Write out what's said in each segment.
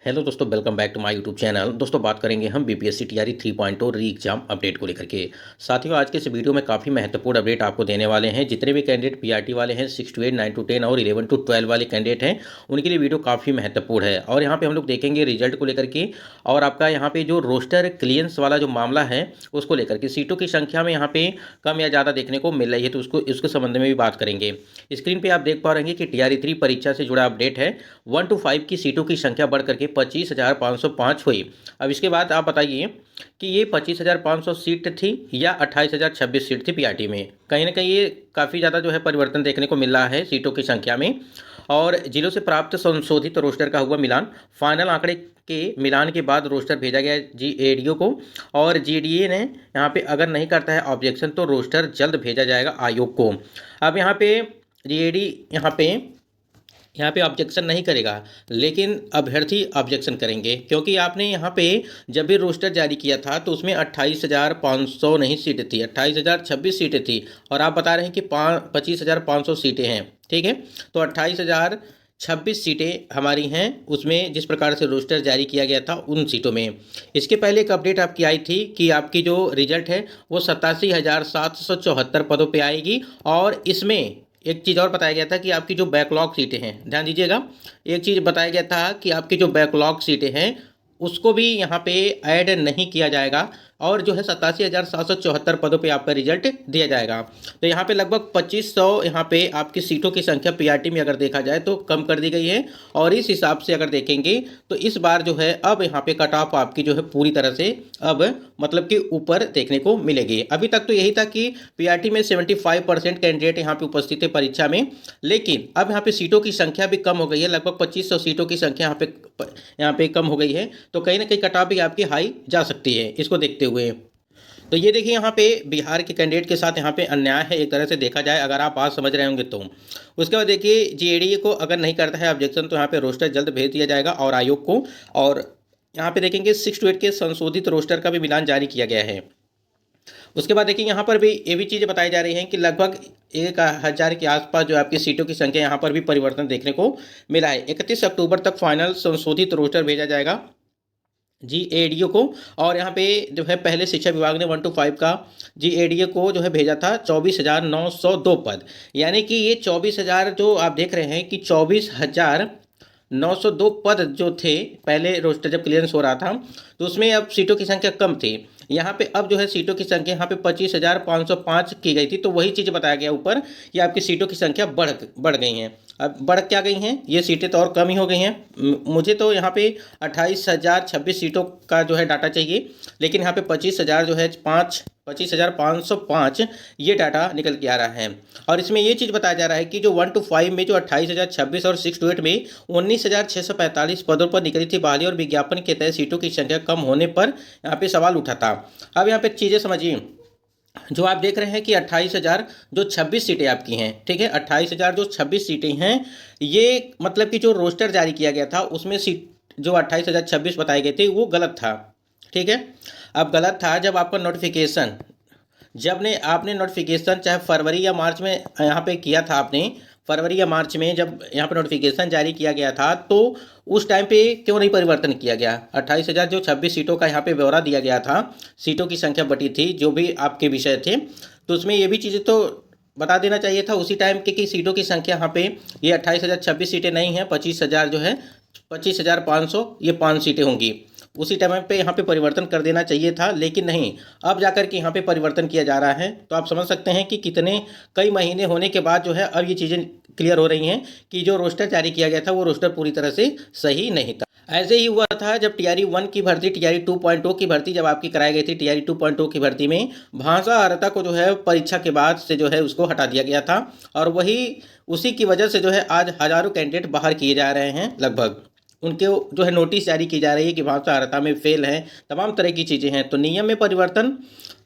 Hello दोस्तों, welcome back to my YouTube channel. दोस्तों, बात करेंगे हम बीपीएससी टीआरई 3.0 री एग्जाम अपडेट को लेकर के। साथियों, आज के इस वीडियो में काफ़ी महत्वपूर्ण अपडेट आपको देने वाले हैं। जितने भी कैंडिडेट पीआरटी वाले हैं, 6 to 8, 9 to 10 और 11 to 12 वाले कैंडिडेट हैं, उनके लिए वीडियो काफ़ी महत्वपूर्ण है। और यहाँ पे हम लोग देखेंगे रिजल्ट को लेकर के, और आपका यहाँ पे जो रोस्टर क्लियरेंस वाला जो मामला है उसको लेकर के, सीटों की संख्या में यहाँ पे कम या ज़्यादा देखने को मिल रही है, तो उसके संबंध में भी बात करेंगे। स्क्रीन पर आप देख पा रहे हैं कि टीआरई 3 परीक्षा से जुड़ा अपडेट है। 1 to 5 की सीटों की संख्या बढ़ करके 25,505 हुई। अब इसके बाद आप बताइए कि ये 25,500 सीट थी या 28,026 सीट थी पीआरटी में। कहीं ना कहीं ये काफ़ी ज़्यादा जो है परिवर्तन देखने को मिल रहा है सीटों की संख्या में। और जिलों से प्राप्त संशोधित रोस्टर का हुआ मिलान, फाइनल आंकड़े के मिलान के बाद रोस्टर भेजा गया जीएडीओ को, और जीडीए ने यहाँ पे अगर नहीं करता है ऑब्जेक्शन तो रोस्टर जल्द भेजा जाएगा आयोग को। अब यहाँ पे जीएडी यहाँ पे ऑब्जेक्शन नहीं करेगा, लेकिन अभ्यर्थी ऑब्जेक्शन करेंगे, क्योंकि आपने यहाँ पे जब भी रोस्टर जारी किया था तो उसमें 28,500 नहीं सीटें थी, 28,026 सीटें थी, और आप बता रहे हैं कि 25,500 सीटें हैं। ठीक है, तो 28,026 सीटें हमारी हैं उसमें, जिस प्रकार से रोस्टर जारी किया गया था उन सीटों में। इसके पहले एक अपडेट आपकी आई थी कि आपकी जो रिजल्ट है वो 87,774 पदों पर आएगी, और इसमें एक चीज़ और बताया गया था कि आपकी जो बैकलॉग सीटें हैं, ध्यान दीजिएगा, एक चीज़ बताया गया था कि आपकी जो बैकलॉग सीटें हैं उसको भी यहाँ पे ऐड नहीं किया जाएगा, और जो है 87,774 पदों पे आपका रिजल्ट दिया जाएगा। तो यहाँ पे लगभग 2500 यहाँ पे आपकी सीटों की संख्या पीआरटी में अगर देखा जाए तो कम कर दी गई है, और इस हिसाब से अगर देखेंगे तो इस बार जो है अब यहाँ पे कट ऑफ आपकी जो है पूरी तरह से अब मतलब कि ऊपर देखने को मिलेगी। अभी तक तो यही था कि पीआरटी में 75% कैंडिडेट यहाँ पे उपस्थित है परीक्षा में, लेकिन अब यहाँ पे सीटों की संख्या भी कम हो गई है, लगभग 2500 सीटों की संख्या यहाँ पे कम हो गई है, तो कहीं ना कहीं कट ऑफ भी आपकी हाई जा सकती है इसको देखते हुए। तो ये देखिए, यहाँ पे बिहार के कैंडिडेट के साथ यहाँ पे अन्याय है एक तरह से देखा जाए, अगर आप बात समझ रहे होंगे तो। उसके बाद देखिए, जीएडीए को अगर नहीं करता है ऑब्जेक्शन तो यहाँ पे रोस्टर जल्द भेज दिया जाएगा और आयोग को। और यहाँ पे देखेंगे 6 to 8 के संशोधित रोस्टर का भी मिलान जारी किया गया है। उसके बाद देखिए, यहाँ पर भी ये भी चीज़ें बताई जा रही हैं कि लगभग 1,000 के आसपास जो आपकी सीटों की संख्या, यहाँ पर भी परिवर्तन देखने को मिला है। 31 अक्टूबर तक फाइनल संशोधित रोस्टर भेजा जाएगा जीएडीओ को, और यहाँ पे जो है पहले शिक्षा विभाग ने 1 to 5 का जीएडीओ को जो है भेजा था 24,902 पद, यानी कि ये 24,000 जो आप देख रहे हैं कि 24,902 पद जो थे पहले रोस्टर जब क्लियरेंस हो रहा था तो उसमें अब सीटों की संख्या कम थी। यहाँ पे अब जो है सीटों की संख्या यहाँ पे 25,505 की गई थी, तो वही चीज़ बताया गया ऊपर कि आपकी सीटों की संख्या बढ़ गई हैं। अब बढ़ क्या गई हैं, ये सीटें तो और कम ही हो गई हैं। मुझे तो यहाँ पे 28,026 सीटों का जो है डाटा चाहिए, लेकिन यहाँ पे 25,000 जो है 25,505 ये डाटा निकल के आ रहा है। और इसमें ये चीज़ बताया जा रहा है कि जो 1 to 5 में जो 28,026 और 6 to 8 में 19,645 पदों पर निकली थी बहाली, और विज्ञापन के तहत सीटों की संख्या कम होने पर यहाँ पे सवाल उठा था। अब यहाँ पे चीज़ें समझिए, जो आप देख रहे हैं कि 28,000 जो 26 सीटें आपकी हैं, ठीक है, 28,000 जो 26 सीटें हैं, ये मतलब कि जो रोस्टर जारी किया गया था उसमें सीट जो 28,026 बताए गए थे वो गलत था। ठीक है, अब गलत था जब आपका नोटिफिकेशन, आपने नोटिफिकेशन चाहे फरवरी या मार्च में यहाँ पे किया था, आपने फरवरी या मार्च में जब यहाँ पे नोटिफिकेशन जारी किया गया था तो उस टाइम पे क्यों नहीं परिवर्तन किया गया। 28,000 जो 26 सीटों का यहाँ पे ब्यौरा दिया गया था, सीटों की संख्या बटी थी जो भी आपके विषय थे, तो उसमें ये भी चीज़ें तो बता देना चाहिए था उसी टाइम के कि सीटों की संख्या यहाँ पे ये 28,026 सीटें नहीं हैं, 25,000 जो है 25,500 ये 5 सीटें होंगी। उसी टाइम पे यहाँ पे परिवर्तन कर देना चाहिए था, लेकिन नहीं, अब जाकर के यहाँ पे परिवर्तन किया जा रहा है। तो आप समझ सकते हैं कि कितने कई महीने होने के बाद जो है अब ये चीज़ें क्लियर हो रही हैं कि जो रोस्टर जारी किया गया था वो रोस्टर पूरी तरह से सही नहीं था। ऐसे ही हुआ था जब टीआरई 1 की भर्ती, टीआरई 2.0 की भर्ती जब आपकी कराई गई थी, टीआरई 2.0 की भर्ती में भाषा अर्हता को जो है परीक्षा के बाद से जो है उसको हटा दिया गया था, और वही उसी की वजह से जो है आज हज़ारों कैंडिडेट बाहर किए जा रहे हैं। लगभग उनके जो है नोटिस जारी की जा रही है कि भाषा अर्हता में फेल है, तमाम तरह की चीज़ें हैं। तो नियम में परिवर्तन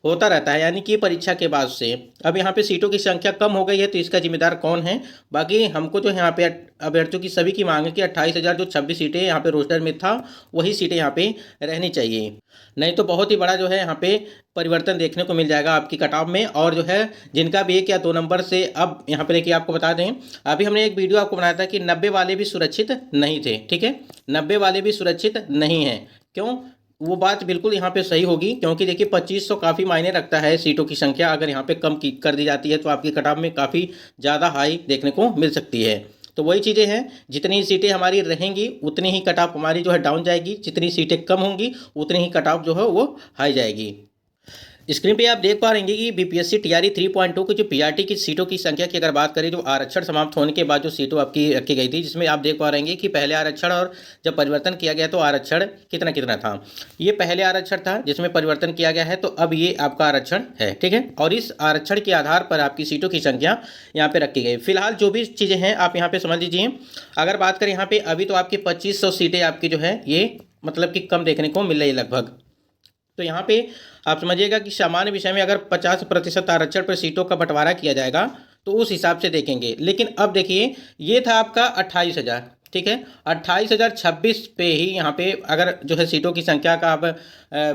होता रहता है, यानी कि परीक्षा के बाद से अब यहाँ पे सीटों की संख्या कम हो गई है, तो इसका जिम्मेदार कौन है? बाकी हमको तो यहाँ पे अभ्यर्थियों की सभी की मांग है कि 28,000 जो 26 सीटें यहाँ पे रोस्टर में था वही सीटें यहाँ पे रहनी चाहिए, नहीं तो बहुत ही बड़ा जो है यहाँ पे परिवर्तन देखने को मिल जाएगा आपकी कट-ऑफ में। और जो है जिनका भी 1 या 2 नंबर से, अब यहाँ पे देखिए आपको बता दें, अभी हमने एक वीडियो आपको बनाया था कि 90 वाले भी सुरक्षित नहीं थे, ठीक है, 90 वाले भी सुरक्षित नहीं हैं। क्यों? वो बात बिल्कुल यहाँ पे सही होगी, क्योंकि देखिए 2500 काफ़ी मायने रखता है। सीटों की संख्या अगर यहाँ पे कम की कर दी जाती है तो आपकी कट ऑफ में काफ़ी ज़्यादा हाई देखने को मिल सकती है। तो वही चीज़ें हैं, जितनी सीटें हमारी रहेंगी उतनी ही कट ऑफ हमारी जो है डाउन जाएगी, जितनी सीटें कम होंगी उतनी ही कट ऑफ जो है वो हाई जाएगी। स्क्रीन पे आप देख पा रहे हैं कि बीपीएससी टीआरई 3.2 की जो पीआरटी की सीटों की संख्या की अगर बात करें, जो आरक्षण समाप्त होने के बाद जो सीटों आपकी रखी गई थी, जिसमें आप देख पा रहे हैं कि पहले आरक्षण और जब परिवर्तन किया गया तो आरक्षण कितना कितना था। ये पहले आरक्षण था जिसमें परिवर्तन किया गया है, तो अब ये आपका आरक्षण है, ठीक है। और इस आरक्षण के आधार पर आपकी सीटों की संख्या यहाँ पे रखी गई। फिलहाल जो भी चीज़ें हैं आप यहाँ पे समझ लीजिए। अगर बात करें यहाँ पे अभी तो आपकी 2500 सीटें आपकी जो है ये मतलब कि कम देखने को मिल रही है लगभग। तो यहाँ पे आप समझिएगा कि सामान्य विषय में अगर 50% आरक्षण पर सीटों का बंटवारा किया जाएगा तो उस हिसाब से देखेंगे। लेकिन अब देखिए ये था आपका 28,000, ठीक है, 28,026 पे ही यहाँ पे अगर जो है सीटों की संख्या का आप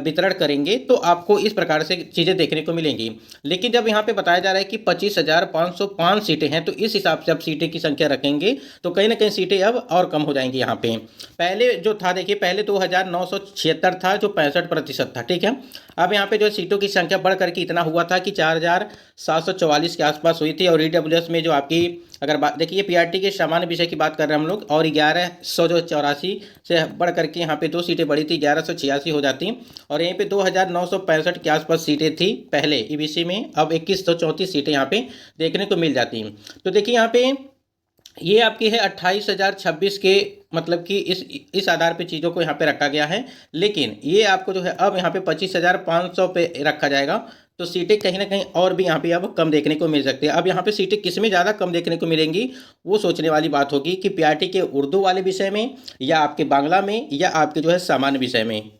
वितरण करेंगे तो आपको इस प्रकार से चीज़ें देखने को मिलेंगी। लेकिन जब यहाँ पे बताया जा रहा है कि 25,505 सीटें हैं, तो इस हिसाब से अब सीटें की संख्या रखेंगे तो कहीं ना कहीं सीटें अब और कम हो जाएंगी। यहाँ पे पहले जो था देखिए, पहले 2,976 था जो 65% था, ठीक है। अब यहाँ पे जो सीटों की संख्या बढ़ करके इतना हुआ था कि 4,744 के आसपास हुई थी। और ईडब्ल्यूएस में जो आपकी अगर बात देखिए, पीआरटी के सामान्य विषय की बात कर रहे हैं हम लोग, और 1184 से बढ़ करके यहाँ पे 2 सीटें बढ़ी थी, 1186 हो जाती। और यहीं पे 2,965 के आसपास सीटें थी पहले ईबीसी में, अब 2134 सीटें यहाँ पे देखने को मिल जाती हैं। तो देखिए यहाँ पे ये आपकी है 28,026 के, मतलब कि इस आधार पे चीज़ों को यहाँ पे रखा गया है। लेकिन ये आपको जो है अब यहाँ पे 25,500 पे रखा जाएगा, तो सीटें कहीं ना कहीं और भी यहाँ पे अब कम देखने को मिल सकती है। अब यहाँ पे सीटें किस में ज़्यादा कम देखने को मिलेंगी वो सोचने वाली बात होगी कि पीआरटी के उर्दू वाले विषय में, या आपके बांग्ला में, या आपके जो है सामान्य विषय में।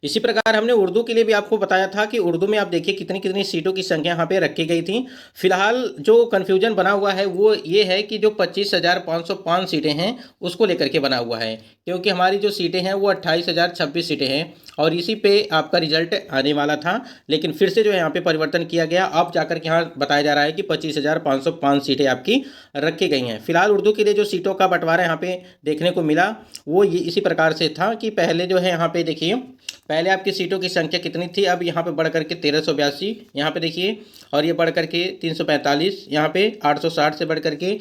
इसी प्रकार हमने उर्दू के लिए भी आपको बताया था कि उर्दू में आप देखिए कितनी कितनी सीटों की संख्या यहाँ पे रखी गई थी। फिलहाल जो कन्फ्यूजन बना हुआ है वो ये है कि जो 25,505 सीटें हैं उसको लेकर के बना हुआ है, क्योंकि हमारी जो सीटें हैं वो 28,026 सीटें हैं और इसी पे आपका रिजल्ट आने वाला था। लेकिन फिर से जो है यहाँ पे परिवर्तन किया गया, अब जाकर के यहाँ बताया जा रहा है कि 25,505 सीटें आपकी रखी गई हैं। फिलहाल उर्दू के लिए जो सीटों का बंटवारा यहाँ पे देखने को मिला वो ये इसी प्रकार से था कि पहले जो है यहाँ पे देखिए, पहले आपकी सीटों की संख्या कितनी थी, अब यहाँ पे बढ़ करके 1382 यहाँ पे देखिए, और ये बढ़ करके 345, यहाँ पे 860 से बढ़ करके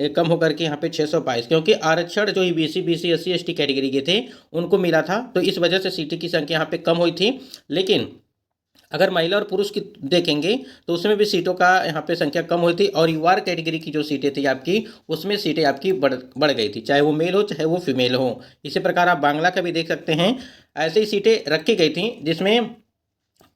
कम होकर के यहाँ पे 622, क्योंकि आरक्षण जो EBC BC SC ST category के थे उनको मिला था, तो इस वजह से सीटें की संख्या यहाँ पे कम हुई थी। लेकिन अगर महिला और पुरुष की देखेंगे तो उसमें भी सीटों का यहाँ पे संख्या कम हुई थी, और युवा कैटेगरी की जो सीटें थी आपकी उसमें सीटें आपकी बढ़ गई थी, चाहे वो मेल हो चाहे वो फीमेल हो। इसी प्रकार आप बांग्ला का भी देख सकते हैं, ऐसे ही सीटें रखी गई थी जिसमें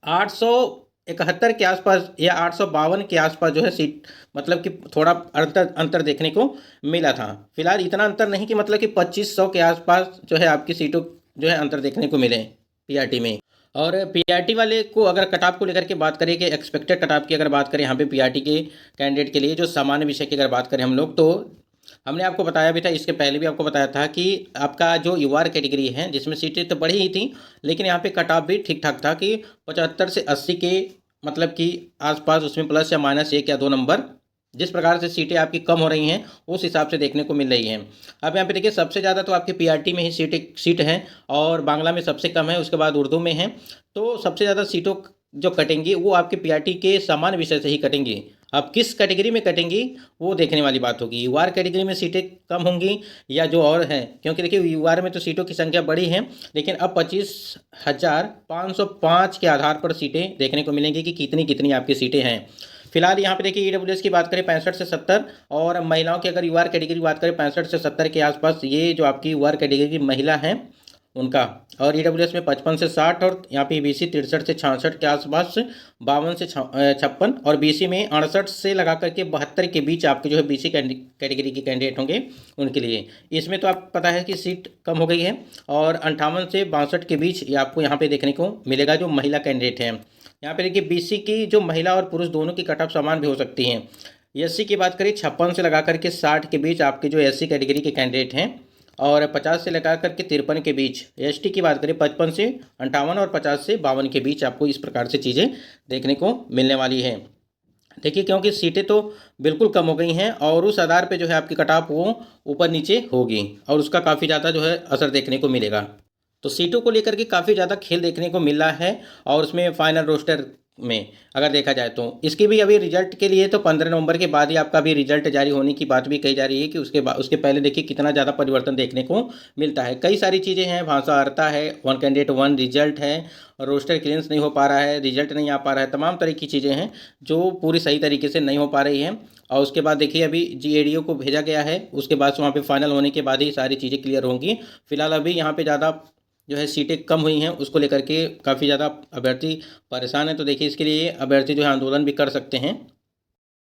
871 के आसपास या 852 के आसपास जो है सीट, मतलब कि थोड़ा अंतर देखने को मिला था। फिलहाल इतना अंतर नहीं कि मतलब कि 2500 के आसपास जो है आपकी सीटों जो है अंतर देखने को मिले पीआरटी में। और पीआरटी वाले को अगर कटऑफ को लेकर के बात करें कि एक्सपेक्टेड कटऑफ की अगर बात करें यहाँ पे पीआरटी के कैंडिडेट के लिए जो सामान्य विषय की अगर बात करें हम लोग, तो हमने आपको बताया भी था, इसके पहले भी आपको बताया था कि आपका जो युवा कैटेगरी है जिसमें सीटें तो बढ़ी ही थी, लेकिन यहाँ पे कटऑफ भी ठीक ठाक था कि 75 से 80 के मतलब कि आसपास, उसमें प्लस या माइनस 1 या 2 नंबर, जिस प्रकार से सीटें आपकी कम हो रही हैं उस हिसाब से देखने को मिल रही हैं। अब यहाँ पे देखिए सबसे ज़्यादा तो आपके पीआरटी में ही सीट हैं, और बांग्ला में सबसे कम है, उसके बाद उर्दू में है। तो सबसे ज़्यादा सीटों जो कटेंगी वो आपके पीआरटी के सामान्य विषय से ही कटेंगी। अब किस कैटेगरी में कटेंगी वो देखने वाली बात होगी, यूआर कैटेगरी में सीटें कम होंगी या जो और हैं, क्योंकि देखिए यूआर में तो सीटों की संख्या बढ़ी है, लेकिन अब 25,505 के आधार पर सीटें देखने को मिलेंगी कि कितनी कितनी आपकी सीटें हैं। फिलहाल यहाँ पे देखिए ईडब्ल्यूएस की बात करें 65 से 70, और महिलाओं की अगर यूआर कैटेगरी की बात करें 65 से 70 के आसपास, ये जो आपकी यूआर कैटेगरी की महिला हैं उनका, और ईडब्ल्यूएस में 55 से 60, और यहाँ पे बीसी 63 से 66 के आसपास, 52 से 56, और बीसी में 68 से लगा करके 72 के बीच आपके जो है बीसी कैटेगरी के कैंडिडेट होंगे उनके लिए। इसमें तो आपको पता है कि सीट कम हो गई है, और 58 से 62 के बीच ये आपको यहाँ पे देखने को मिलेगा जो महिला कैंडिडेट हैं। यहाँ पे देखिए बीसी की जो महिला और पुरुष दोनों की कट ऑफ समान भी हो सकती हैं। एससी की बात करें 56 से लगा करके 60 के बीच आपके जो एससी कैटेगरी के कैंडिडेट हैं, और 50 से लगा करके 53 के बीच। एसटी की बात करें 55 से 58 और 50 से 52 के बीच आपको इस प्रकार से चीज़ें देखने को मिलने वाली हैं। देखिए क्योंकि सीटें तो बिल्कुल कम हो गई हैं, और उस आधार पे जो है आपकी कट ऑफ वो ऊपर नीचे होगी, और उसका काफ़ी ज़्यादा जो है असर देखने को मिलेगा। तो सीटों को लेकर के काफ़ी ज़्यादा खेल देखने को मिल रहा है, और उसमें फाइनल रोस्टर में अगर देखा जाए तो इसकी भी अभी रिजल्ट के लिए तो 15 नवंबर के बाद ही आपका भी रिजल्ट जारी होने की बात भी कही जा रही है कि उसके पहले देखिए कितना ज़्यादा परिवर्तन देखने को मिलता है। कई सारी चीज़ें हैं, भाषा अर्ता है, वन कैंडिडेट वन रिजल्ट है, रोस्टर क्लियरेंस नहीं हो पा रहा है, रिजल्ट नहीं आ पा रहा है, तमाम तरह की चीज़ें हैं जो पूरी सही तरीके से नहीं हो पा रही हैं। और उसके बाद देखिए अभी जीएडीओ को भेजा गया है, उसके बाद वहाँ पे फाइनल होने के बाद ही सारी चीज़ें क्लियर होंगी। फिलहाल अभी यहाँ पे ज़्यादा जो है सीटें कम हुई हैं, उसको लेकर के काफ़ी ज़्यादा अभ्यर्थी परेशान हैं। तो देखिए इसके लिए अभ्यर्थी जो है आंदोलन भी कर सकते हैं,